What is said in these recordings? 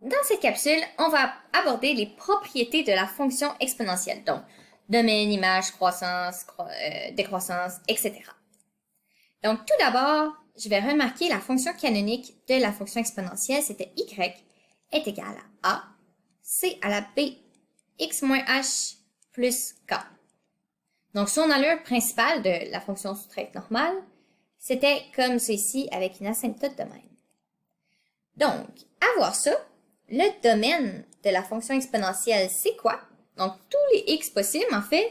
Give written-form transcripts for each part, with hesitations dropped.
Dans cette capsule, on va aborder les propriétés de la fonction exponentielle, donc domaine, image, croissance, décroissance, etc. Donc tout d'abord, je vais remarquer la fonction canonique de la fonction exponentielle, c'était y est égal à a, c à la b, x moins h plus k. Donc son allure principale de la fonction soustraite normale, c'était comme ceci avec une asymptote de même. Donc, à voir ça, le domaine de la fonction exponentielle, c'est quoi? Donc, tous les x possibles, en fait,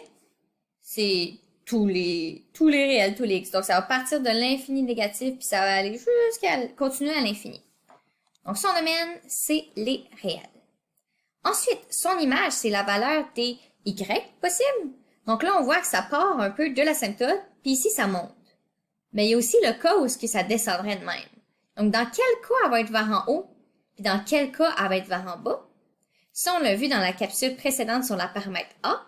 c'est tous les réels, tous les x. Donc, ça va partir de l'infini négatif, puis ça va aller jusqu'à continuer à l'infini. Donc, son domaine, c'est les réels. Ensuite, son image, c'est la valeur des y possibles. Donc là, on voit que ça part un peu de l'asymptote, puis ici, ça monte. Mais il y a aussi le cas où ça descendrait de même. Donc, dans quel cas elle va être vers en haut, puis dans quel cas elle va être vers en bas? Ça, on l'a vu dans la capsule précédente sur la paramètre A,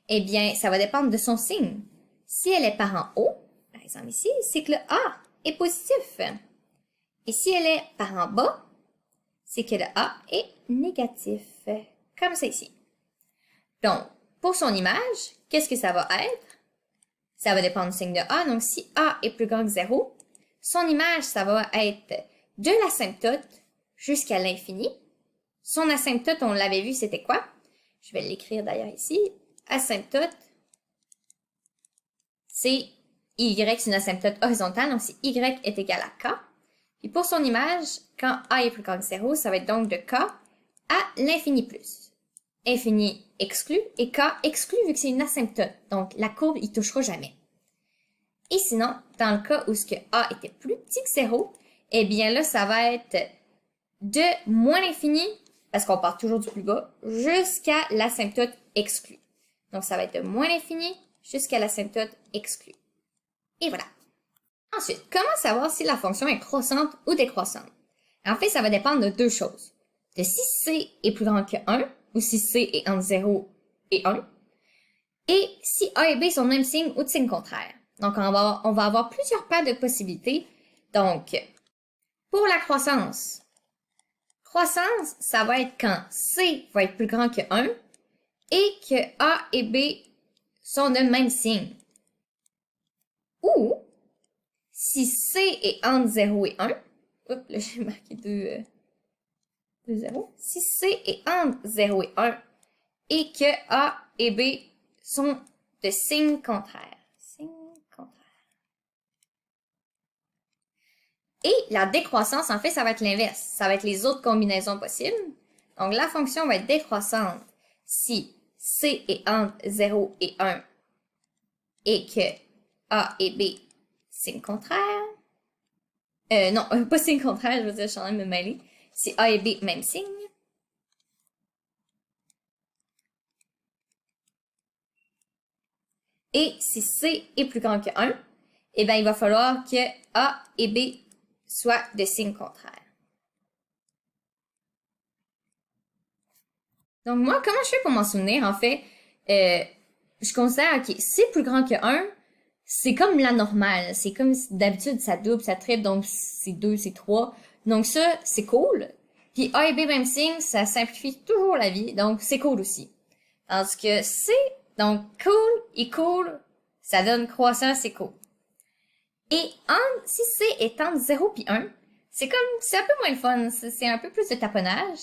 eh bien, ça va dépendre de son signe. Si elle est par en haut, par exemple ici, c'est que le A est positif. Et si elle est par en bas, c'est que le A est négatif, comme ça ici. Donc, pour son image, qu'est-ce que ça va être? Ça va dépendre du signe de A. Donc, si A est plus grand que 0, son image, ça va être de l'asymptote jusqu'à l'infini. Son asymptote, on l'avait vu, c'était quoi? Je vais l'écrire d'ailleurs ici. Asymptote, c'est Y, c'est une asymptote horizontale, donc si Y est égal à K. Puis pour son image, quand A est plus grand que 0, ça va être donc de K à l'infini plus. Infini exclu et K exclu vu que c'est une asymptote. Donc la courbe, il touchera jamais. Et sinon, dans le cas où ce que A était plus petit que 0, eh bien là, ça va être de moins l'infini, parce qu'on part toujours du plus bas, jusqu'à l'asymptote exclue. Donc ça va être de moins l'infini jusqu'à l'asymptote exclue. Et voilà. Ensuite, comment savoir si la fonction est croissante ou décroissante? En fait, ça va dépendre de deux choses. De si c est plus grand que 1, ou si c est entre 0 et 1, et si a et b sont de même signe ou de signe contraire. Donc, on va avoir plusieurs paires de possibilités. Donc, pour la croissance, ça va être quand c va être plus grand que 1 et que a et b sont de même signe. Ou, si c est entre 0 et 1, oups, là j'ai marqué deux 0. Si c est entre 0 et 1 et que a et b sont de signes contraires. Et la décroissance, en fait, ça va être l'inverse. Ça va être les autres combinaisons possibles. Donc, la fonction va être décroissante si c est entre 0 et 1 et que a et b, signe contraire. Non, pas signe contraire, je veux dire, je suis en train de me mêler. Si a et b, même signe. Et si c est plus grand que 1, eh bien, il va falloir que a et b soient de signe contraire. Donc, moi, comment je fais pour m'en souvenir? En fait, je considère, OK, c'est plus grand que 1, c'est comme la normale. C'est comme d'habitude, ça double, ça triple, donc c'est 2, c'est 3. Donc ça, c'est cool. Puis A et B, même signe, ça simplifie toujours la vie, donc c'est cool aussi. Tandis que C, donc cool et cool, ça donne croissant, c'est cool. Et si C est entre 0 et 1, c'est un peu moins le fun, c'est un peu plus de taponnage.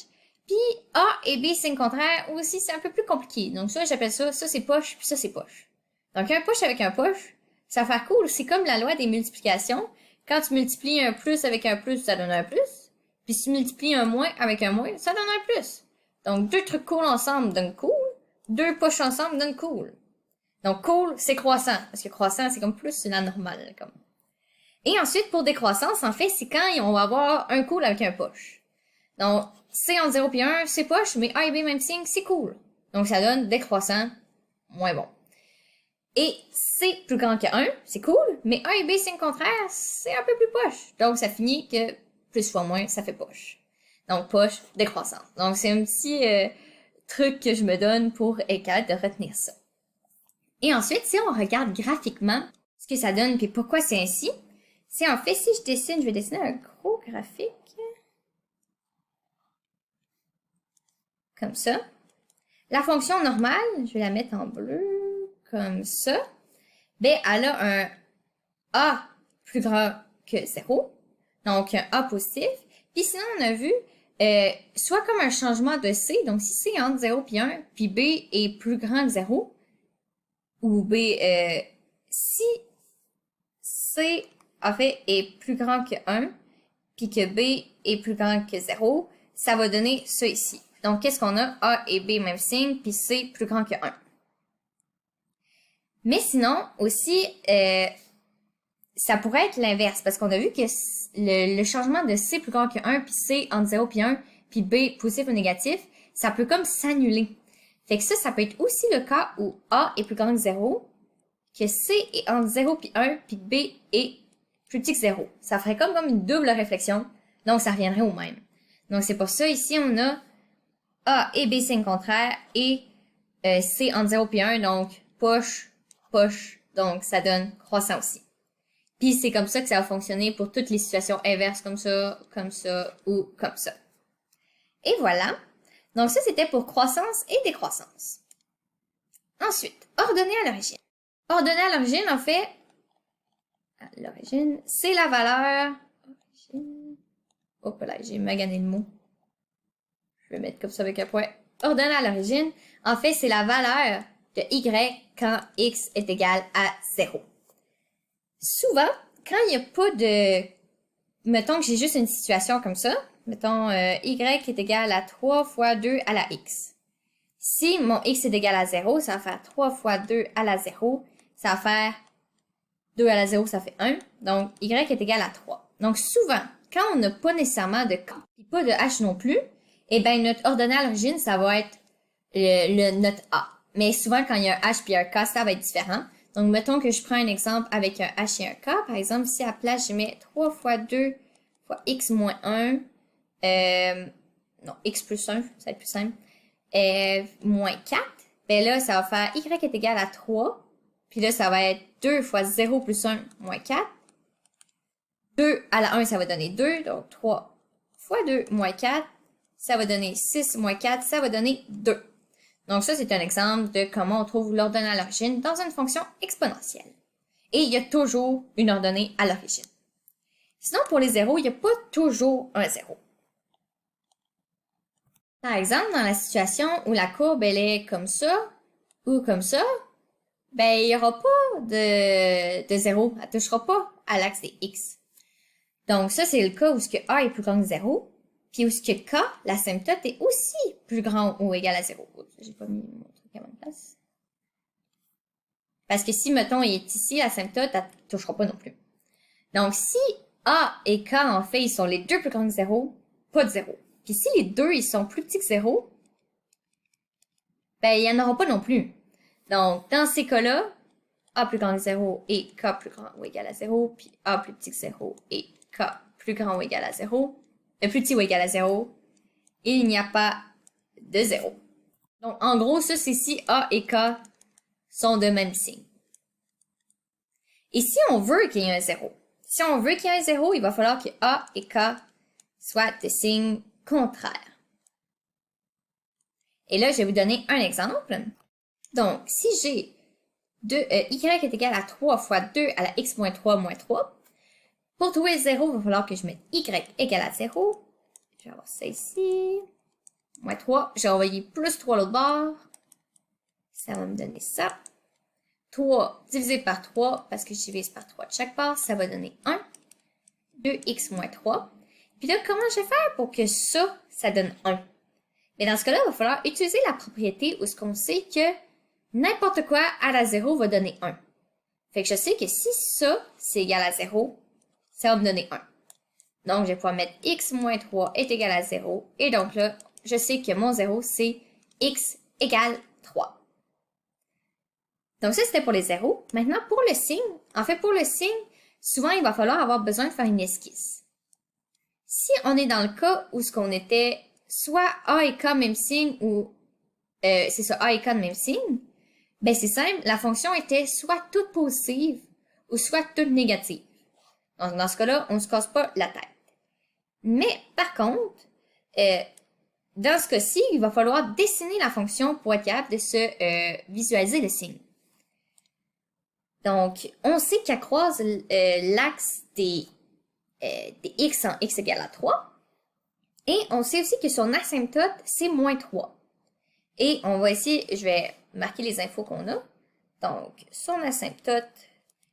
Puis A et B, signe contraire, aussi, c'est un peu plus compliqué. Donc ça, j'appelle ça c'est poche, puis ça, c'est poche. Donc un push avec un push, ça va faire cool. C'est comme la loi des multiplications. Quand tu multiplies un plus avec un plus, ça donne un plus. Puis si tu multiplies un moins avec un moins, ça donne un plus. Donc deux trucs cool ensemble donnent cool. Deux push ensemble donnent cool. Donc cool, c'est croissant. Parce que croissant, c'est comme plus la normale. Comme. Et ensuite, pour décroissance, en fait, c'est quand on va avoir un cool avec un push. Donc, C entre 0 et 1, c'est poche, mais A et B même signe, c'est cool. Donc, ça donne décroissant, moins bon. Et C plus grand que 1, c'est cool, mais A et B signe contraire, c'est un peu plus poche. Donc, ça finit que plus fois moins, ça fait poche. Donc, poche, décroissance. Donc, c'est un petit truc que je me donne pour être capable de retenir ça. Et ensuite, si on regarde graphiquement ce que ça donne puis pourquoi c'est ainsi, c'est en fait, si je vais dessiner un gros graphique. comme ça. La fonction normale, je vais la mettre en bleu, comme ça. Ben, elle a un A plus grand que 0, donc un A positif. Puis sinon, on a vu soit comme un changement de C, donc si C est entre 0 et 1, puis B est plus grand que 0, ou B, si C, en fait, est plus grand que 1, puis que B est plus grand que 0, ça va donner ça ici. Donc, qu'est-ce qu'on a? A et B, même signe, puis C plus grand que 1. Mais sinon, aussi, ça pourrait être l'inverse, parce qu'on a vu que le changement de C plus grand que 1, puis C entre 0 et 1, puis B positif ou négatif, ça peut comme s'annuler. Fait que ça peut être aussi le cas où A est plus grand que 0, que C est entre 0 et 1, puis B est plus petit que 0. Ça ferait comme une double réflexion, donc ça reviendrait au même. Donc c'est pour ça, ici, on a A et B signe contraire, et C entre 0 et 1, donc poche, poche, donc ça donne croissant aussi. Puis c'est comme ça que ça va fonctionner pour toutes les situations inverses, comme ça ou comme ça. Et voilà. Donc ça, c'était pour croissance et décroissance. Ensuite, ordonner à l'origine. Ordonner à l'origine, en fait, c'est la valeur... Hop là, j'ai magané le mot. Je vais mettre comme ça avec un point. Ordonner à l'origine, en fait, c'est la valeur de y quand x est égal à 0. Souvent, quand il n'y a pas de... Mettons que j'ai juste une situation comme ça. Mettons, y est égal à 3 fois 2 à la x. Si mon x est égal à 0, ça va faire 3 fois 2 à la 0. Ça va faire 2 à la 0, ça fait 1. Donc, y est égal à 3. Donc, souvent, quand on n'a pas nécessairement de k et pas de h non plus, eh bien, notre ordonnée à l'origine, ça va être notre a. Mais souvent, quand il y a un h puis un k, ça va être différent. Donc, mettons que je prends un exemple avec un h et un k. Par exemple, si à la place, je mets 3 fois 2 fois x moins 1, non, x plus 1, ça va être plus simple, moins 4, ben là, ça va faire y est égal à 3, puis là, ça va être 2 fois 0 plus 1 moins 4. 2 à la 1, ça va donner 2, donc 3 fois 2 moins 4, ça va donner 6 moins 4, ça va donner 2. Donc ça, c'est un exemple de comment on trouve l'ordonnée à l'origine dans une fonction exponentielle. Et il y a toujours une ordonnée à l'origine. Sinon, pour les zéros, il n'y a pas toujours un zéro. Par exemple, dans la situation où la courbe elle est comme ça ou comme ça, ben il n'y aura pas de zéro. Elle ne touchera pas à l'axe des x. Donc ça, c'est le cas où ce que a est plus grand que 0. Puis où ce que k, l'asymptote, est aussi plus grand ou égal à 0. Oups, j'ai pas mis mon truc à bonne place. Parce que si, mettons, il est ici, l'asymptote, elle ne touchera pas non plus. Donc, si a et k, en fait, ils sont les deux plus grands que 0, pas de 0. Puis si les deux, ils sont plus petits que 0, ben, il n'y en aura pas non plus. Donc, dans ces cas-là, a plus grand que 0 et k plus grand ou égal à 0, puis a plus petit que 0 et k plus grand ou égal à 0, plus petit ou égal à 0, et il n'y a pas de 0. Donc, en gros, ça, c'est si a et k sont de même signe. Et si on veut qu'il y ait un 0, si on veut qu'il y ait un 0, il va falloir que a et k soient de signes contraires. Et là, je vais vous donner un exemple. Donc, si j'ai y est égal à 3 fois 2 à la x moins 3 moins 3, pour trouver le 0, il va falloir que je mette y égal à 0. Je vais avoir ça ici. Moins 3. J'ai envoyé plus 3 à l'autre bord. Ça va me donner ça. 3 divisé par 3, parce que je divise par 3 de chaque part, ça va donner 1. 2x moins 3. Puis là, comment je vais faire pour que ça donne 1? Mais dans ce cas-là, il va falloir utiliser la propriété où ce qu'on sait que n'importe quoi à la 0 va donner 1. Fait que je sais que si ça, c'est égal à 0, ça va me donner 1. Donc, je vais pouvoir mettre x moins 3 est égal à 0. Et donc là, je sais que mon 0, c'est x égale 3. Donc ça, c'était pour les zéros. Maintenant, pour le signe, en fait, pour le signe, souvent, il va falloir avoir besoin de faire une esquisse. Si on est dans le cas où ce qu'on était soit A et K même signe ou c'est ça, A et K de même signe, ben c'est simple, la fonction était soit toute positive ou soit toute négative. Donc dans ce cas-là, on ne se casse pas la tête. Mais par contre, dans ce cas-ci, il va falloir dessiner la fonction pour être capable de se visualiser le signe. Donc, on sait qu'elle croise l'axe des x en x égale à 3. Et on sait aussi que son asymptote, c'est moins 3. Et on va essayer, je vais marquer les infos qu'on a. Donc, son asymptote,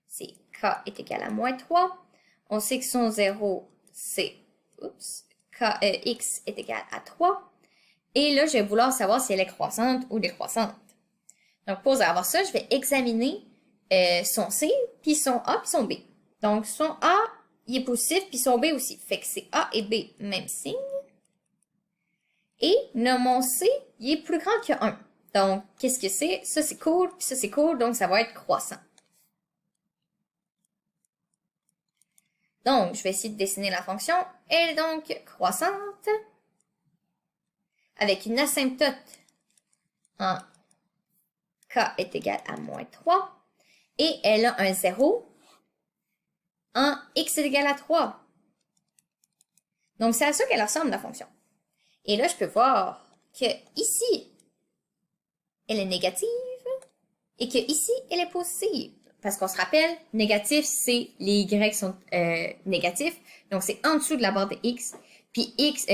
c'est k est égal à moins 3. On sait que son 0, c'est x est égal à 3. Et là, je vais vouloir savoir si elle est croissante ou décroissante. Donc, pour avoir ça, je vais examiner son C, puis son A, puis son B. Donc, son A, il est positif, puis son B aussi. Fait que c'est A et B, même signe. Et mon C, il est plus grand que 1. Donc, qu'est-ce que c'est? Ça, c'est cool, puis ça, c'est cool, donc ça va être croissant. Donc, je vais essayer de dessiner la fonction. Elle est donc croissante, avec une asymptote en k est égal à moins 3. Et elle a un 0 en x est égal à 3. Donc, c'est à ça qu'elle ressemble, la fonction. Et là, je peux voir que ici, elle est négative et que ici, elle est positive. Parce qu'on se rappelle, négatif, c'est les y sont négatifs. Donc, c'est en dessous de la barre de x. Puis x,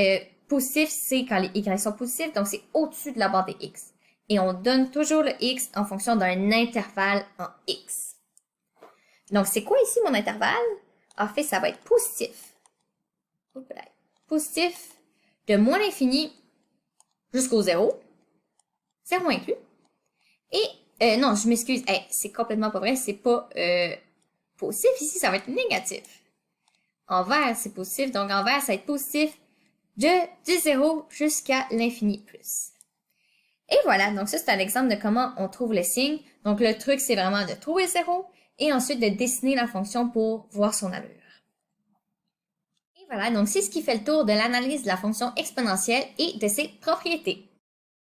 positif, c'est quand les y sont positifs. Donc, c'est au-dessus de la barre de x. Et on donne toujours le x en fonction d'un intervalle en x. Donc, c'est quoi ici mon intervalle? En fait, ça va être positif. Positif de moins l'infini jusqu'au 0. 0 inclus. Et, non, je m'excuse. Hey, c'est complètement pas vrai. C'est pas positif. Ici, ça va être négatif. En vert, c'est positif. Donc, en vert, ça va être positif du 0 jusqu'à l'infini plus. Et voilà. Donc, ça, c'est un exemple de comment on trouve le signe. Donc, le truc, c'est vraiment de trouver 0 et ensuite de dessiner la fonction pour voir son allure. Et voilà. Donc, c'est ce qui fait le tour de l'analyse de la fonction exponentielle et de ses propriétés.